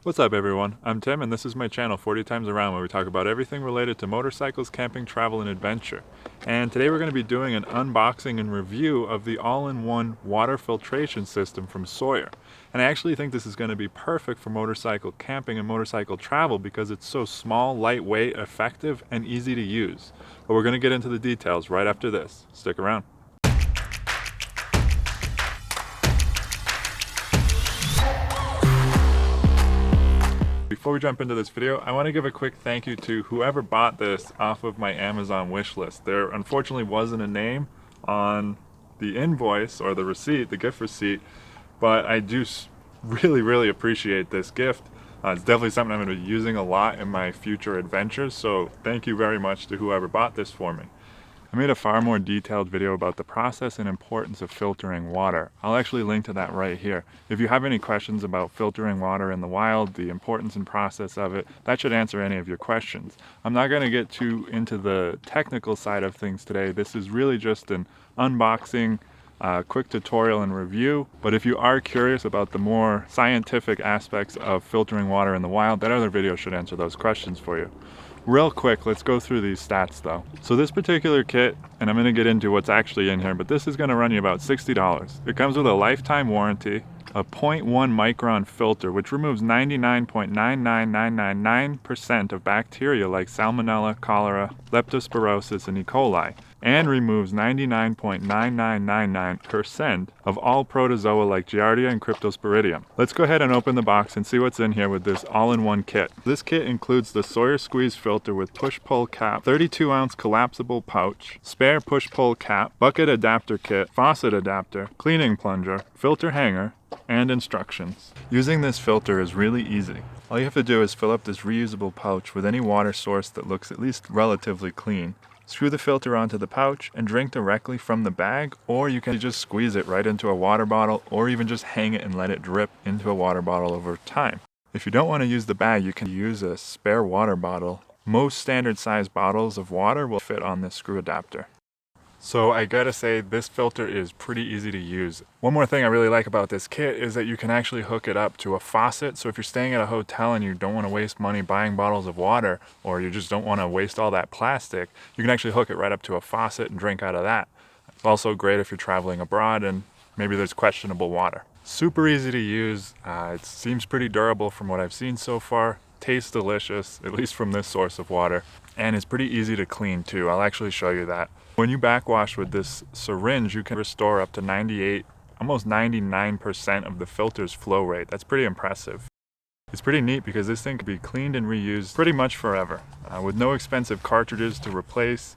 What's up everyone, I'm Tim and this is my channel 40 Times Around, where we talk about everything related to motorcycles, camping, travel, and adventure. And today we're going to be doing an unboxing and review of the all-in-one water filtration system from Sawyer. And I actually think this is going to be perfect for motorcycle camping and motorcycle travel because it's so small, lightweight, effective, and easy to use. But we're going to get into the details right after this. Stick around. Before we jump into this video, I want to give a quick thank you to whoever bought this off of my Amazon wish list. There unfortunately wasn't a name on the invoice or the receipt, the gift receipt, but I do really appreciate this gift. It's definitely something I'm going to be using a lot in my future adventures, so thank you very much to whoever bought this for me. I made a far more detailed video about the process and importance of filtering water. I'll actually link to that right here. If you have any questions about filtering water in the wild, the importance and process of it, that should answer any of your questions. I'm not going to get too into the technical side of things today. This is really just an unboxing, quick tutorial and review, but if you are curious about the more scientific aspects of filtering water in the wild, that other video should answer those questions for you. Real quick, let's go through these stats though. So this particular kit, and I'm going to get into what's actually in here, but this is going to run you about $60. It comes with a lifetime warranty, a 0.1 micron filter, which removes 99.99999% of bacteria like Salmonella, cholera, Leptospirosis, and E. coli, and removes 99.9999% of all protozoa like Giardia and Cryptosporidium. Let's go ahead and open the box and see what's in here with this all-in-one kit. This kit includes the Sawyer squeeze filter with push-pull cap, 32-ounce collapsible pouch, spare push-pull cap, bucket adapter kit, faucet adapter, cleaning plunger, filter hanger, and instructions. Using this filter is really easy. All you have to do is fill up this reusable pouch with any water source that looks at least relatively clean. Screw the filter onto the pouch and drink directly from the bag, or you can just squeeze it right into a water bottle, or even just hang it and let it drip into a water bottle over time. If you don't want to use the bag, you can use a spare water bottle. Most standard size bottles of water will fit on this screw adapter. So I gotta say, this filter is pretty easy to use. One more thing I really like about this kit is that you can actually hook it up to a faucet. So if you're staying at a hotel and you don't want to waste money buying bottles of water, or you just don't want to waste all that plastic, you can actually hook it right up to a faucet and drink out of that. It's also great if you're traveling abroad and maybe there's questionable water. Super easy to use. It seems pretty durable from what I've seen so far. Tastes delicious, at least from this source of water. And it's pretty easy to clean too. I'll actually show you that. When you backwash with this syringe, you can restore up to 98, almost 99% of the filter's flow rate. That's pretty impressive. It's pretty neat because this thing can be cleaned and reused pretty much forever. With no expensive cartridges to replace,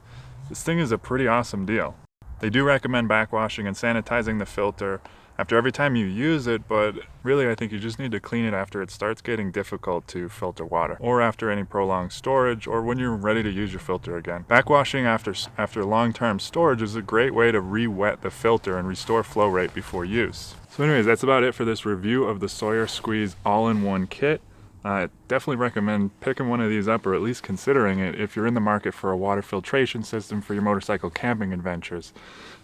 this thing is a pretty awesome deal. They do recommend backwashing and sanitizing the filter after every time you use it, but really I think you just need to clean it after it starts getting difficult to filter water, or after any prolonged storage, or when you're ready to use your filter again. Backwashing after long-term storage is a great way to re-wet the filter and restore flow rate before use. So anyways, that's about it for this review of the Sawyer Squeeze all-in-one kit. I definitely recommend picking one of these up, or at least considering it if you're in the market for a water filtration system for your motorcycle camping adventures.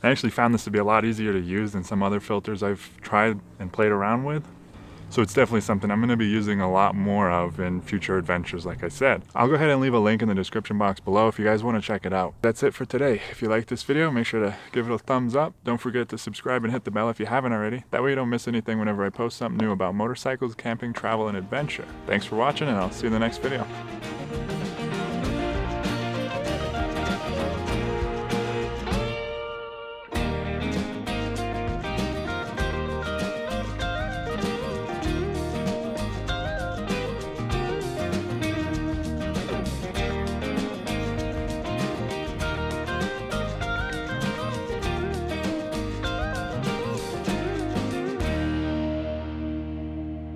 I actually found this to be a lot easier to use than some other filters I've tried and played around with. So it's definitely something I'm going to be using a lot more of in future adventures, like I said. I'll go ahead and leave a link in the description box below if you guys want to check it out. That's it for today. If you like this video, make sure to give it a thumbs up. Don't forget to subscribe and hit the bell if you haven't already. That way you don't miss anything whenever I post something new about motorcycles, camping, travel, and adventure. Thanks for watching, and I'll see you in the next video.